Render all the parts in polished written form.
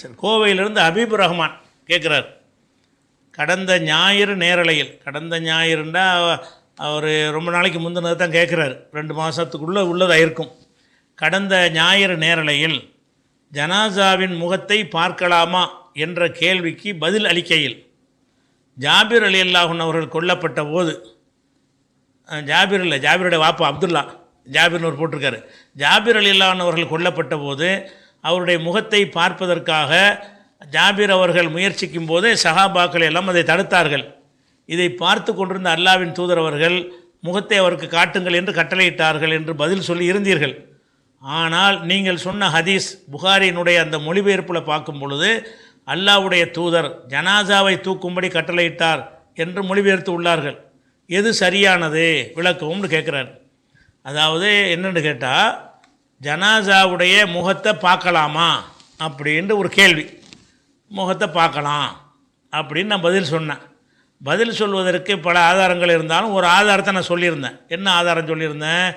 சரி, கோவையிலிருந்து ஹபீப் ரஹ்மான் கேட்குறார். கடந்த ஞாயிறு நேரலையில், கடந்த ஞாயிறுண்டா அவர் ரொம்ப நாளைக்கு முந்தினதை தான் கேட்குறாரு, 2 மாதத்துக்குள்ளே உள்ளதாக இருக்கும். கடந்த ஞாயிறு நேரலையில் ஜனாசாவின் முகத்தை பார்க்கலாமா என்ற கேள்விக்கு பதில் அளிக்கையில் ஜாபிர் ரலியல்லாஹு அன்ஹு அவர்கள் கொல்லப்பட்ட போது, ஜாபிர் இல்லை, ஜாபிருடைய வாப்பா அப்துல்லா, ஜாபிர்னு ஒரு போட்டிருக்காரு. ஜாபிர் ரலியல்லாஹு அன்ஹு அவர்கள் கொல்லப்பட்ட போது அவருடைய முகத்தை பார்ப்பதற்காக ஜாபிர் அவர்கள் முயற்சிக்கும் போது சஹாபாக்கள் எல்லாம் அதை தடுத்தார்கள். இதை பார்த்து கொண்டிருந்த அல்லாவின் தூதர் அவர்கள் முகத்தை அவருக்கு காட்டுங்கள் என்று கட்டளையிட்டார்கள் என்று பதில் சொல்லி இருந்தீர்கள். ஆனால் நீங்கள் சொன்ன ஹதீஸ் புகாரியினுடைய அந்த மொழிபெயர்ப்பில் பார்க்கும் பொழுது அல்லாஹ்வுடைய தூதர் ஜனாசாவை தூக்கும்படி கட்டளையிட்டார் என்று மொழிபெயர்த்து உள்ளார்கள். எது சரியானது விளக்கவும்னு கேட்குறார். அதாவது என்னென்னு கேட்டால், ஜனாசாவுடைய முகத்தை பார்க்கலாமா அப்படின்ற ஒரு கேள்வி. முகத்தை பார்க்கலாம் அப்படின்னு நான் பதில் சொன்னேன். பதில் சொல்வதற்கு பல ஆதாரங்கள் இருந்தாலும் ஒரு ஆதாரத்தை நான் சொல்லியிருந்தேன். என்ன ஆதாரம் சொல்லியிருந்தேன்?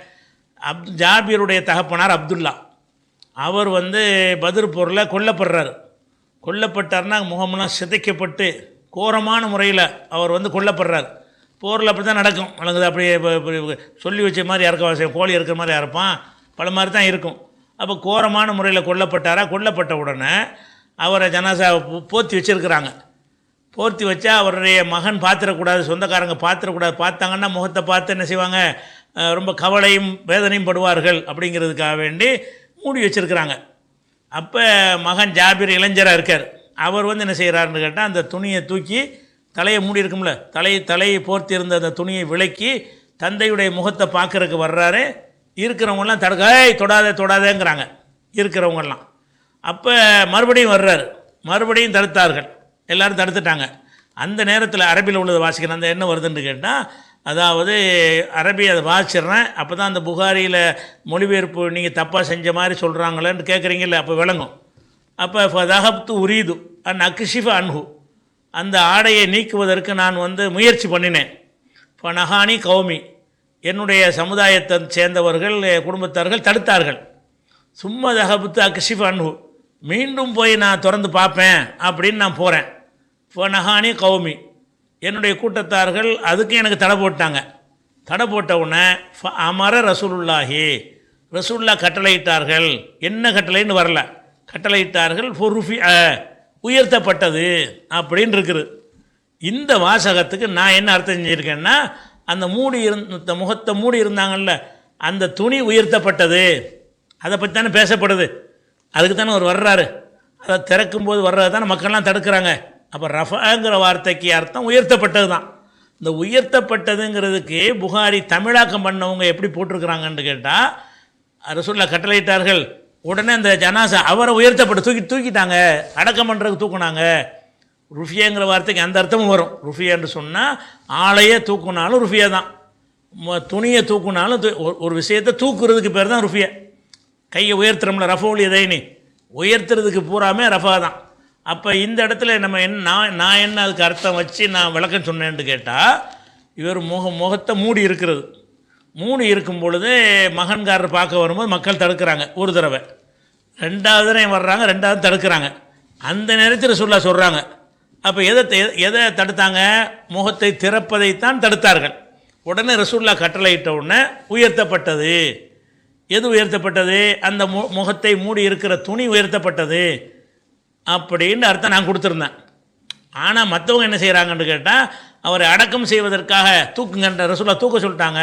ஜாபிருடைய தகப்பனார் அப்துல்லா, அவர் பத்ர் போரில் கொல்லப்படுறார். கொல்லப்பட்டார்னா முகமெல்லாம் சிதைக்கப்பட்டு கோரமான முறையில் அவர் கொல்லப்படுறார். போரில் அப்படி தான் நடக்கும், வழங்குது. அப்படியே சொல்லி வச்ச மாதிரி இறக்க, கோழி இருக்கிற மாதிரி இறப்பான், பல மாதிரி தான் இருக்கும். அப்போ கோரமான முறையில் கொல்லப்பட்டாரா? கொல்லப்பட்ட உடனே அவரை ஜனாசாவை போர்த்தி வச்சுருக்கிறாங்க. போர்த்தி வச்சா அவருடைய மகன் பார்த்துடக்கூடாது, சொந்தக்காரங்க பார்த்துடக்கூடாது. பார்த்தாங்கன்னா முகத்தை பார்த்து என்ன செய்வாங்க, ரொம்ப கவலையும் வேதனையும் படுவார்கள். அப்படிங்கிறதுக்காக வேண்டி மூடி வச்சுருக்கிறாங்க. அப்போ மகன் ஜாபிர் இளைஞராக இருக்கார். அவர் என்ன செய்கிறாருன்னு கேட்டால், அந்த துணியை தூக்கி, தலையை மூடி இருக்கும்ல, தலையை போர்த்தி இருந்த அந்த துணியை விலக்கி தந்தையுடைய முகத்தை பார்க்குறதுக்கு வர்றாரு. இருக்கிறவங்கெல்லாம் தொடாதேங்கிறாங்க இருக்கிறவங்கெல்லாம். அப்போ மறுபடியும் வர்றாரு, மறுபடியும் தடுத்தார்கள், எல்லோரும் தடுத்துட்டாங்க. அந்த நேரத்தில் அரபியில் உள்ளதை வாசிக்கிறேன். அந்த என்ன வருதுன்னு கேட்டால், அதாவது அரபி அதை வாசிடுறேன். அப்போ தான் அந்த புகாரியில் மொழிபெயர்ப்பு நீங்கள் தப்பாக செஞ்ச மாதிரி சொல்கிறாங்களேன்னு கேட்குறீங்களே, அப்போ விளங்கும். அப்போ ஃபதஹப்து உரீது அன் அக்ஷிஃப அன்ஹு, அந்த ஆடையை நீக்குவதற்கு நான் முயற்சி பண்ணினேன். ஃபனஹானி கௌமி, என்னுடைய சமுதாயத்தை சேர்ந்தவர்கள், குடும்பத்தார்கள் தடுத்தார்கள். சும்மா தஹப்து அக்ஷிஃப அன்ஹு, மீண்டும் போய் நான் திறந்து பார்ப்பேன் அப்படின்னு நான் போகிறேன். ஃபனஹானி கௌமி, என்னுடைய கூட்டத்தார்கள் அதுக்கு எனக்கு தடை போட்டாங்க. தடை போட்ட உடனே அமர ரசூலுல்லாஹி, ரசூல்லா கட்டளையிட்டார்கள். என்ன கட்டளைன்னு வரல, கட்டளையிட்டார்கள் ஃபுருஃபி, உயர்த்தப்பட்டது அப்படின்னு இருக்குது. இந்த வாசகத்துக்கு நான் என்ன அர்த்தம் செஞ்சுருக்கேன்னா, அந்த முகத்தை மூடி இருந்தாங்கல்ல, அந்த துணி உயர்த்தப்பட்டது, அதை பற்றி தானே பேசப்படுது. அதுக்கு தானே அவர் வர்றாரு. அதை திறக்கும்போது வர்றது தானே மக்கள்லாம் தடுக்கிறாங்க. அப்போ ரஃபாங்கிற வார்த்தைக்கு அர்த்தம் உயர்த்தப்பட்டது தான். இந்த உயர்த்தப்பட்டதுங்கிறதுக்கு புகாரி தமிழாக்கம் பண்ணவங்க எப்படி போட்டிருக்கிறாங்கன்னு கேட்டால், ரசூலுல்லாஹ் கட்டளையிட்டார்கள், உடனே அந்த ஜனாசா அவரை உயர்த்தப்பட்டு தூக்கிட்டாங்க, அடக்கம் பண்ணுறதுக்கு தூக்குனாங்க. ருஃபியாங்கிற வார்த்தைக்கு அந்த அர்த்தமும் வரும். ருஃபியான்னு சொன்னால் ஆளையே தூக்குனாலும் ருஃபியா தான், துணியை தூக்குனாலும் ஒரு விஷயத்தை தூக்குறதுக்கு பேர் தான் ருஃபியா. கையை உயர்த்துறோம்ல, ரஃபவுல் எதைனி உயர்த்துறதுக்கு பூராமே ரஃபா தான். அப்போ இந்த இடத்துல நம்ம நான் என்ன அதுக்கு அர்த்தம் வச்சு நான் விளக்கம் சொன்னேன்னு கேட்டால், இவர் முகத்தை மூடி இருக்கிறது. மூடி இருக்கும் பொழுது மகன்காரர் பார்க்க வரும்போது மக்கள் தடுக்கிறாங்க ஒரு தடவை, 2வது தடவை வர்றாங்க, 2வது தடுக்கிறாங்க. அந்த நேரத்தில் ரசூலுல்லாஹ் சொல்கிறாங்க. அப்போ எதை தடுத்தாங்க? முகத்தை திறப்பதைத்தான் தடுத்தார்கள். உடனே ரசூலுல்லாஹ் கட்டளையிட்ட உடனே உயர்த்தப்பட்டது. எது உயர்த்தப்பட்டது? அந்த முகத்தை மூடி இருக்கிற துணி உயர்த்தப்பட்டது அப்படின்னு அர்த்தம் நான் கொடுத்துருந்தேன். ஆனால் மற்றவங்க என்ன செய்கிறாங்கன்னு கேட்டால், அவரை அடக்கம் செய்வதற்காக தூக்குங்கன்ற ரசூலுல்லாஹ் தூக்க சொல்லிட்டாங்க,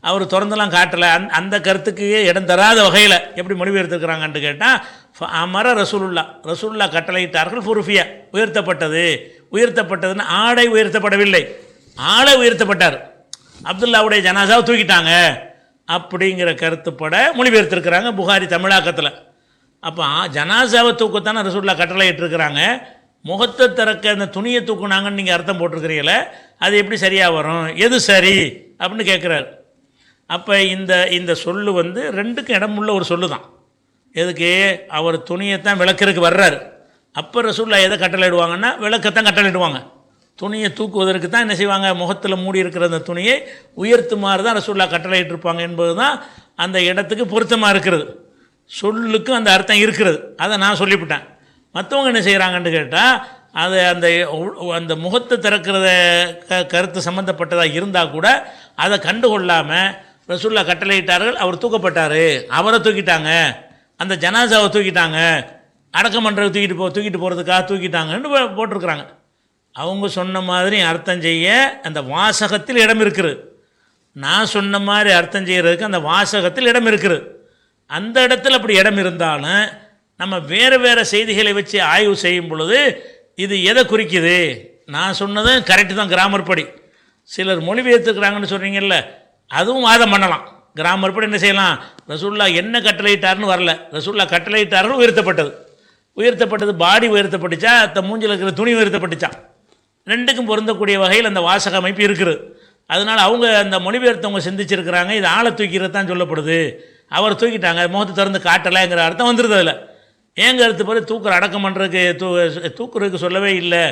அவர் திறந்தெல்லாம் காட்டலை. அந்த கருத்துக்கு இடம் தராத வகையில் எப்படி மொழிபெயர்த்துருக்கிறாங்கன்னு கேட்டால், அமர ரசூலுல்லாஹ் கட்டளையிட்டார்கள் ஃபுருஃபியா, உயர்த்தப்பட்டது. உயர்த்தப்பட்டதுன்னு ஆடை உயர்த்தப்படவில்லை, ஆளை உயர்த்தப்பட்டார். அப்துல்லாவுடைய ஜனாசாவை தூக்கிட்டாங்க அப்படிங்கிற கருத்துப்பட மொழிபெயர்த்துருக்கிறாங்க புகாரி தமிழாக்கத்தில். அப்போ ஜனாசாவை தூக்கத்தானே ரசூலுல்லாஹ் கட்டளையிட்டிருக்கிறாங்க, முகத்தை திறக்க அந்த துணியை தூக்குனாங்கன்னு நீங்கள் அர்த்தம் போட்டிருக்கிறீங்களே, அது எப்படி சரியாக வரும்? எது சரி அப்படின்னு கேட்குறாரு. அப்போ இந்த சொல்லு 2க்கும் இடமுள்ள ஒரு சொல்லு தான். எதுக்கு? அவர் துணியைத்தான் விளக்கிறதுக்கு வர்றாரு. அப்போ ரசூலுல்லாஹ் எதை கட்டளையிடுவாங்கன்னா, விளக்கத்தான் கட்டளையிடுவாங்க. துணியை தூக்குவதற்கு தான் என்ன செய்வாங்க, முகத்தில் மூடி இருக்கிற அந்த துணியை உயர்த்துமாறு தான் ரசூலுல்லாஹ் கட்டளையிட்டிருப்பாங்க என்பது தான் அந்த இடத்துக்கு பொருத்தமாக இருக்கிறது. சொல்லுக்கும் அந்த அர்த்தம் இருக்கிறது, அதை நான் சொல்லிவிட்டேன். மற்றவங்க என்ன செய்கிறாங்கன்னு கேட்டால் அது அந்த அந்த முகத்தை திறக்கிறத கருத்து சம்மந்தப்பட்டதாக இருந்தால் கூட அதை கண்டுகொள்ளாமல் ரசூல்லா கட்டளையிட்டார்கள், அவர் தூக்கப்பட்டார், அவரை தூக்கிட்டாங்க, அந்த ஜனாசாவை தூக்கிட்டாங்க, அடக்கம் பண்ணுறது தூக்கிட்டு போகிறதுக்காக தூக்கிட்டாங்கன்னு போட்டிருக்கிறாங்க. அவங்க சொன்ன மாதிரி அர்த்தம் செய்ய அந்த வாசகத்தில் இடம் இருக்குது. நான் சொன்ன மாதிரி அர்த்தம் செய்கிறதுக்கு அந்த வாசகத்தில் இடம் இருக்குது. அந்த இடத்துல அப்படி இடம் இருந்தாலும் நம்ம வேறு வேறு செய்திகளை வச்சு ஆய்வு செய்யும் பொழுது இது எதை குறிக்குது? நான் சொன்னதும் கரெக்டு தான் கிராமர் படி. சிலர் மொழிபெயர்த்துக்கிறாங்கன்னு சொல்கிறீங்கல்ல, அதுவும் வாதம் பண்ணலாம். கிராமர் படி என்ன செய்யலாம்? ரசூல்லா என்ன கட்டளையிட்டார்னு வரல, ரசூல்லா கட்டளையிட்டார்கள் உயர்த்தப்பட்டது பாடி உயர்த்தப்பட்டுச்சா, மூஞ்சில் இருக்கிற துணி உயர்த்தப்பட்டுச்சா, ரெண்டுக்கும் பொருந்தக்கூடிய வகையில் அந்த வாசக அமைப்பு இருக்குது. அதனால் அவங்க அந்த மொழிபெயர்த்தவங்க சிந்திச்சிருக்கிறாங்க, இது ஆளை தூக்கிறது தான் சொல்லப்படுது, அவர் தூக்கிட்டாங்க, முகத்தை திறந்து காட்டலைங்கிற அர்த்தம் வந்துடுது. அதில் ஏங்க அறுத்து பிறகு அடக்கம் பண்ணுறதுக்கு தூக்குறதுக்கு சொல்லவே இல்லை.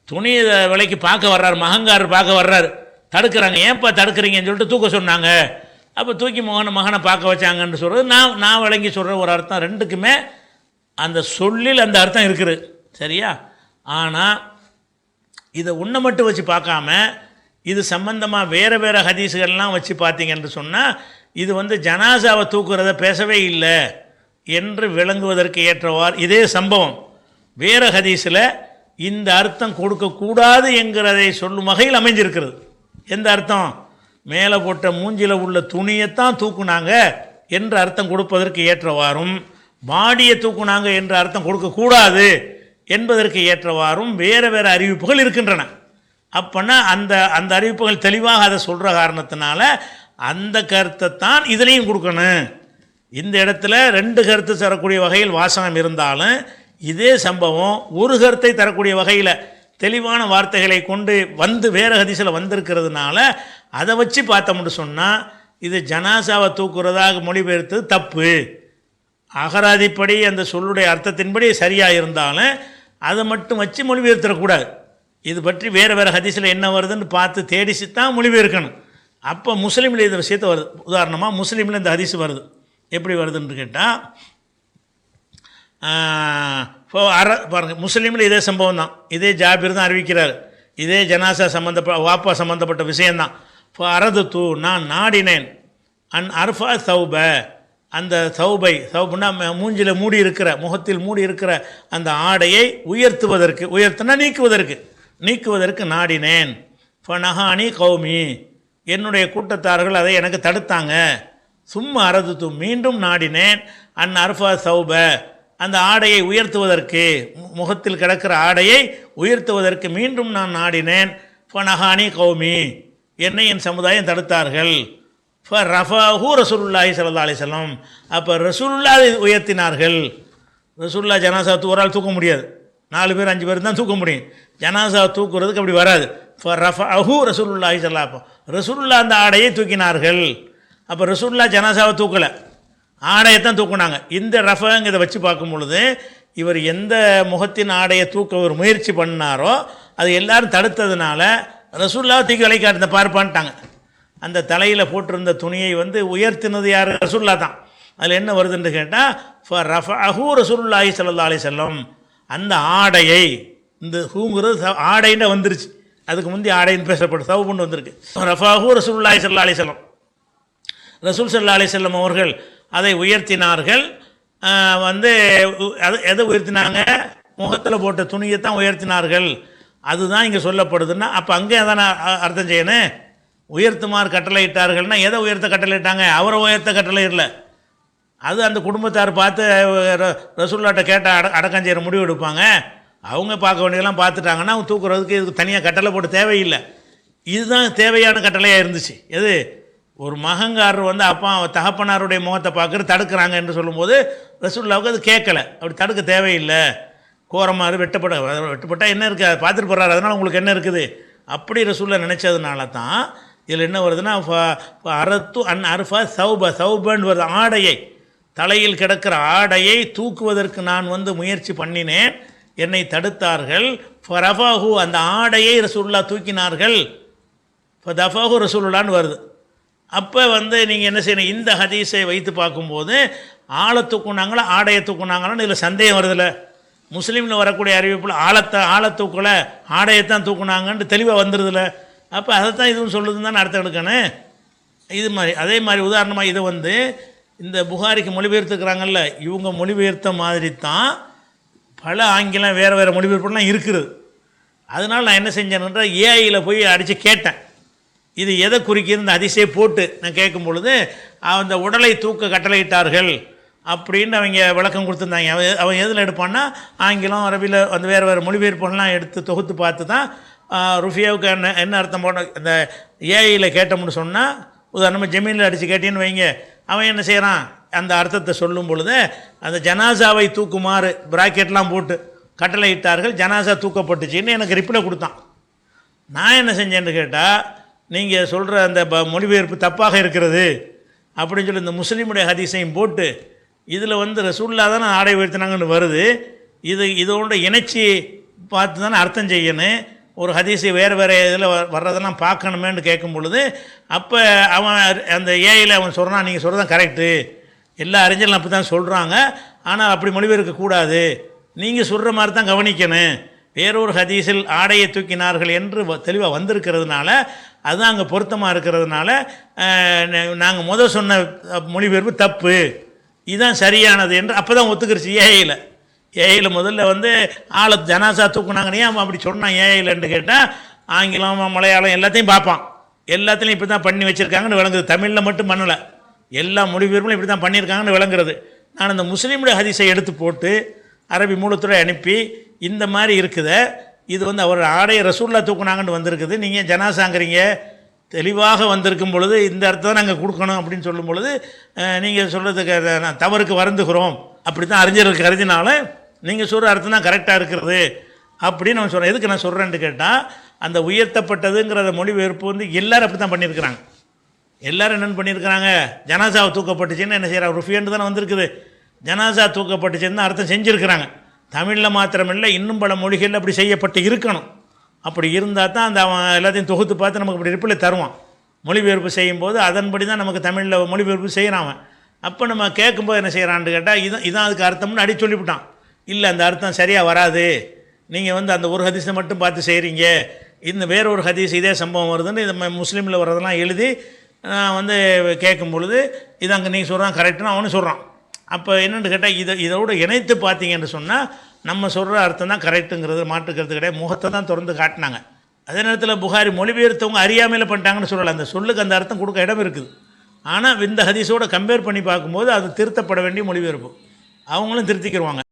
துணி விலைக்கு பார்க்க வர்றார், மகங்காரர் பார்க்க வர்றார், தடுக்கிறாங்க, ஏன்ப்பா தடுக்கிறீங்கன்னு சொல்லிட்டு தூக்க சொன்னாங்க. அப்போ தூக்கி மகனை பார்க்க வச்சாங்கன்னு சொல்கிறது நான் விளங்கி சொல்கிற ஒரு அர்த்தம். ரெண்டுக்குமே அந்த சொல்லில் அந்த அர்த்தம் இருக்குது, சரியா? ஆனால் இதை ஒன்றை மட்டும் வச்சு பார்க்காம இது சம்பந்தமாக வேறு வேறு ஹதீஸுகள்லாம் வச்சு பார்த்தீங்கன்னு சொன்னால் இது ஜனாசாவை தூக்குறத பேசவே இல்லை என்று விளங்குவதற்கு ஏற்றவாறு இதே சம்பவம் வேறு ஹதீஸில் இந்த அர்த்தம் கொடுக்கக்கூடாது என்கிறதை சொல்லும் வகையில் அமைஞ்சிருக்கிறது. எந்த அர்த்தம்? மேலே போட்ட மூஞ்சில் உள்ள துணியைத்தான் தூக்குனாங்க என்ற அர்த்தம் கொடுப்பதற்கு ஏற்றவாறும், பாடியை தூக்குனாங்க என்ற அர்த்தம் கொடுக்கக்கூடாது என்பதற்கு ஏற்றவாறும் வேறு வேறு அறிவிப்புகள் இருக்கின்றன. அப்போனா அந்த அறிவிப்புகள் தெளிவாக அதை சொல்கிற காரணத்தினால அந்த கருத்தை தான் இதுலேயும் கொடுக்கணும். இந்த இடத்துல ரெண்டு கருத்து தரக்கூடிய வகையில் வாசகம் இருந்தாலும் இதே சம்பவம் ஒரு கருத்தை தரக்கூடிய வகையில் தெளிவான வார்த்தைகளை கொண்டு வேறு ஹதீஸில் வந்திருக்கிறதுனால அதை வச்சு பார்த்தோம்னு சொன்னால் இது ஜனாசாவை தூக்குறதாக மொழிபெயர்த்தது தப்பு. அகராதிப்படி அந்த சொல்லுடைய அர்த்தத்தின்படி சரியாக இருந்தாலும் அதை மட்டும் வச்சு மொழிபெயர்த்திடக்கூடாது. இது பற்றி வேறு ஹதீஸில் என்ன வருதுன்னு பார்த்து தேடிச்சு தான் மொழிபெயர்க்கணும். அப்போ முஸ்லீமில் இந்த விஷயத்தை வருது. உதாரணமாக முஸ்லீமில் இந்த ஹதீஸ் வருது. எப்படி வருதுன்னு கேட்டால் பாருங்கள், முஸ்லீமில் இதே சம்பவம் தான், இதே ஜாபிர் தான் அறிவிக்கிறார், இதே ஜனாசா வாப்பா சம்மந்தப்பட்ட விஷயந்தான். இப்போ அரது நான் நாடினேன் அர்ஃபா சௌப, அந்த சௌபுன்னா மூஞ்சில் மூடி இருக்கிற, முகத்தில் மூடி இருக்கிற அந்த ஆடையை உயர்த்துனா நீக்குவதற்கு நாடினேன். ஃபனஹானி கௌமி, என்னுடைய கூட்டத்தார்கள் அதை எனக்கு தடுத்தாங்க. சும்மா அரது மீண்டும் நாடினேன் அர்ஃபா சௌப, அந்த ஆடையை உயர்த்துவதற்கு, முகத்தில் கிடக்கிற ஆடையை உயர்த்துவதற்கு மீண்டும் நான் நாடினேன். ஃபனஹானி கௌமி, என்னை என் சமுதாயம் தடுத்தார்கள். ரஃபாஹூ ரசூலுல்லாஹி ஸல்லல்லாஹு அலைஹி வஸல்லம், அப்போ ரசூலுல்லாஹ் உயர்த்தினார்கள். ரசூலுல்லாஹ் ஜனாசா ஒரு ஆள் தூக்க முடியாது, 4 பேர் 5 பேர் தான் தூக்க முடியும். ஜனாசா தூக்குறதுக்கு அப்படி வராது. ரஃபாஹூ ரசூலுல்லாஹி ஸல்லல்லாஹு அலைஹி வஸல்லம், ரசூலுல்லாஹ் அந்த ஆடையை தூக்கினார்கள். அப்போ ரசூலுல்லாஹ் ஜனாசாவை தூக்கலை, ஆடையைத்தான் தூக்குனாங்க. இந்த ரஃபங்க இதை வச்சு பார்க்கும் பொழுது இவர் எந்த முகத்தின் ஆடையை தூக்க ஒரு முயற்சி பண்ணாரோ அது எல்லாரும் தடுத்ததுனால ரசூலுல்லாஹ் தூக்கி விலை காட்டுந்த பார்ப்பான்ட்டாங்க. அந்த தலையில் போட்டிருந்த துணியை உயர்த்தினது யார்? ரசூலுல்லாஹ் தான். அதில் என்ன வருதுன்னு கேட்டால் ரஃபஹூ ரசூலுல்லாஹி ஸல்லல்லாஹு அலைஹி வஸல்லம், அந்த ஆடையை, இந்த ஹூங்கிறது ஆடைன்னு வந்துருச்சு, அதுக்கு முந்தைய ஆடைன்னு பேசப்படும் சவுபுன்னு வந்திருக்கு. ரஃபஹூ ரசூலுல்லாஹி ஸல்லல்லாஹு அலைஹி வஸல்லம், ரசூல் ஸல்லல்லாஹு அலைஹி வஸல்லம் அவர்கள் அதை உயர்த்தினார்கள். எதை உயர்த்தினாங்க? முகத்தில் போட்ட துணியை தான் உயர்த்தினார்கள். அதுதான் இங்கே சொல்லப்படுதுன்னா அப்போ அங்கே தானே அர்த்தம் செய்யணும். உயர்த்துமாறு கட்டளையிட்டார்கள்னா எதை உயர்த்த கட்டளையிட்டாங்க? அவரை உயர்த்த கட்டளையிடல. அது அந்த குடும்பத்தார் பார்த்து ரசூலுல்லாஹ்ட்ட கேட்டால் அடக்கம் செய்கிற முடிவு எடுப்பாங்க. அவங்க பார்க்க வேண்டியதெல்லாம் பார்த்துட்டாங்கன்னா அவங்க தூக்குறதுக்கு இதுக்கு தனியாக கட்டளை போட்டு தேவையில்லை. இதுதான் தேவையான கட்டளையாக இருந்துச்சு. எது? ஒரு மகங்காரர் அப்பா தகப்பனாருடைய முகத்தை பார்க்குறது தடுக்கிறாங்க என்று சொல்லும்போது ரசூலுல்லாஹ்வுக்கு அது கேட்கலை, அப்படி தடுக்க தேவையில்லை. கோரமாக வெட்டப்பட்டால் என்ன இருக்குது, அதை பார்த்துட்டு போகிறாரு, அதனால் உங்களுக்கு என்ன இருக்குது, அப்படி ரசூலுல்லாஹ் நினச்சதுனால தான் இதில் என்ன வருதுன்னா அரத்து அர்ஃபா சௌபன்னு வருது. ஆடையை, தலையில் கிடக்கிற ஆடையை தூக்குவதற்கு நான் முயற்சி பண்ணினேன், என்னை தடுத்தார்கள். ஃபரஃபாஹு, அந்த ஆடையை ரசூலுல்லாஹ் தூக்கினார்கள். ஃபதஃபாஹு ரசூலுல்லாஹ்னு வருது. அப்போ நீங்கள் என்ன செய்யணும்? இந்த ஹதீஸை வைத்து பார்க்கும்போது ஆளை தூக்குனாங்களா ஆடையை தூக்குனாங்களான்னு இதில் சந்தேகம் வருதில்ல. முஸ்லீமில் வரக்கூடிய அறிவிப்பில் ஆளை தூக்கலை ஆடையைத்தான் தூக்குனாங்கன்ட்டு தெளிவாக வந்துடுதுல. அப்போ அதைத்தான் இதுவும் சொல்லுதுன்னு தானே அர்த்தம் எடுக்கணும். இது மாதிரி அதே மாதிரி உதாரணமாக இதை வந்து இந்த புகாரிக்கு மொழிபெயர்த்துக்கிறாங்கல்ல, இவங்க மொழிபெயர்த்த மாதிரி தான் பல ஆங்கிலம் வேறு மொழிபெயர்ப்புலாம் இருக்குது. அதனால் நான் என்ன செஞ்சேன்ன்ற ஏஐயில் போய் அடித்து கேட்டேன், இது எதை குறிக்கிறது இந்த அதிசய போட்டு நான் கேட்கும் பொழுது அந்த உடலை தூக்க கட்டளையிட்டார்கள் அப்படின்னு அவங்க விளக்கம் கொடுத்துருந்தாங்க. அவன் எதில் எடுப்பான்னா ஆங்கிலம் அரபியில் அந்த வேறு மொழிபெயர்ப்புலாம் எடுத்து தொகுத்து பார்த்து தான் ருஃபியாவுக்கு என்ன அர்த்தம் போட இந்த ஏஐயில் கேட்டோம்னு சொன்னால், உதாரணமாக ஜமீனில் அடித்து கேட்டேன்னு வைங்க, அவன் என்ன செய்கிறான் அந்த அர்த்தத்தை சொல்லும் பொழுது அந்த ஜனாசாவை தூக்குமாறு பிராக்கெட்லாம் போட்டு கட்டளையிட்டார்கள், ஜனாசா தூக்கப்பட்டுச்சின்னு எனக்கு ரிப்ளை கொடுத்தான். நான் என்ன செஞ்சேன்னு கேட்டால், நீங்கள் சொல்கிற அந்த மொழிபெயர்ப்பு தப்பாக இருக்கிறது அப்படின்னு சொல்லி இந்த முஸ்லீமுடைய ஹதீஸையும் போட்டு இதில் வந்து ரசூல்லா தானே ஆடை உயர்த்தினாங்கன்னு வருது, இதோட இணைச்சி பார்த்து தானே அர்த்தம் செய்யணும். ஒரு ஹதீஸை வேறு இதில் வர்றதெல்லாம் பார்க்கணுமேன்னு கேட்கும் பொழுது அப்போ அவன் அந்த ஏஐயில் அவன் சொல்கிறான், நீங்கள் சொல்கிறதான் கரெக்டு, எல்லா அறிஞர்களும் அப்படி தான் சொல்கிறாங்க, ஆனால் அப்படி மொழிபெயர்க்கக்கூடாது, நீங்கள் சொல்கிற மாதிரி தான் கவனிக்கணும், வேறொரு ஹதீஸில் ஆடையை தூக்கினார்கள் என்று தெளிவாக வந்திருக்கிறதுனால அதுதான் அங்கே பொருத்தமாக இருக்கிறதுனால நாங்கள் சொன்ன மொழிபெயர்ப்பு தப்பு, இதுதான் சரியானது என்று அப்போ தான் ஒத்துக்கிருச்சு ஏஐயில் முதல்ல வந்து ஜனாசா தூக்குனாங்கன்னே அவன் அப்படி சொன்னான் ஏஐலன்னு கேட்டால் ஆங்கிலம் மலையாளம் எல்லாத்தையும் பார்ப்பான், எல்லாத்துலேயும் இப்படி தான் பண்ணி வச்சுருக்காங்கன்னு விளங்குது. தமிழில் மட்டும் பண்ணலை, எல்லா மொழிபெயர்ப்பும் இப்படி தான் பண்ணியிருக்காங்கன்னு விளங்குறது. நான் அந்த முஸ்லீமுடைய ஹதீஸை எடுத்து போட்டு அரபி மூலத்துறை அனுப்பி இந்த மாதிரி இருக்குது, இது வந்து அவர் ஆடைய ரசூல்லா தூக்குனாங்கன்னு வந்திருக்குது, நீங்கள் ஜனாசாங்கிறீங்க, தெளிவாக வந்திருக்கும் பொழுது இந்த அர்த்தம் நாங்கள் கொடுக்கணும் அப்படின்னு சொல்லும் பொழுது நீங்கள் சொல்கிறதுக்கு நான் தவறுக்கு வருந்துகிறோம், அப்படி தான் அறிஞர்கள் கருதினாலும் நீங்கள் சொல்கிற அர்த்தம் தான் கரெக்டாக இருக்கிறது அப்படின்னு நான் சொல்கிறேன். எதுக்கு நான் சொல்கிறேன்னு கேட்டால், அந்த உயர்த்தப்பட்டதுங்கிற மொழிபெயர்ப்பு வந்து எல்லோரும் அப்படி தான் பண்ணியிருக்கிறாங்க. எல்லோரும் என்னென்னு பண்ணியிருக்கிறாங்க, ஜனாசாவை தூக்கப்பட்டுச்சுன்னு என்ன செய்கிறாங்க, ருஃபியன்ட்டு தானே வந்திருக்குது, ஜனாசா தூக்கப்பட்டுச்சுன்னு அர்த்தம் செஞ்சுருக்கிறாங்க. தமிழில் மாத்திரமில்லை, இன்னும் பல மொழிகளில் அப்படி செய்யப்பட்டு இருக்கணும். அப்படி இருந்தால் தான் அந்த அவன் எல்லாத்தையும் தொகுத்து பார்த்து நமக்கு இப்படி ரிப்ளை தருவான். மொழிபெயர்ப்பு செய்யும்போது அதன்படி தான் நமக்கு தமிழில் மொழிபெயர்ப்பு செய்கிறான் அவன். அப்போ நம்ம கேட்கும்போது என்ன செய்கிறான்னு கேட்டால், இதான் அதுக்கு அர்த்தம்னு அடி சொல்லிவிட்டான். இல்லை, அந்த அர்த்தம் சரியாக வராது, நீங்கள் வந்து அந்த ஒரு ஹதீஸை மட்டும் பார்த்து செய்கிறீங்க, இந்த வேறொரு ஹதீஸ் இதே சம்பவம் வருதுன்னு இது முஸ்லீமில் வர்றதெல்லாம் எழுதி நான் வந்து கேட்கும் பொழுது இது அங்கே நீங்கள் சொல்கிறான் கரெக்டுன்னு அவனு சொல்கிறான். அப்போ என்னென்னு கேட்டால் இதோடு இணைத்து பார்த்தீங்கன்னு சொன்னால் நம்ம சொல்கிற அர்த்தம் தான் கரெக்டுங்கிறது மாற்றுக்கிறது கிடையாது, முகத்தை தான் திறந்து காட்டினாங்க. அதே நேரத்தில் புகாரி மொழிபெயர்த்தவங்க அறியாமையில் பண்ணிட்டாங்கன்னு சொல்லலை, அந்த சொல்லுக்கு அந்த அர்த்தம் கொடுக்க இடம் இருக்குது. ஆனால் இந்த ஹதீஸோடு கம்பேர் பண்ணி பார்க்கும்போது அது திருத்தப்பட வேண்டிய மொழிபெயர்ப்பு, அவங்களும் திருத்திக்கிடுவாங்க.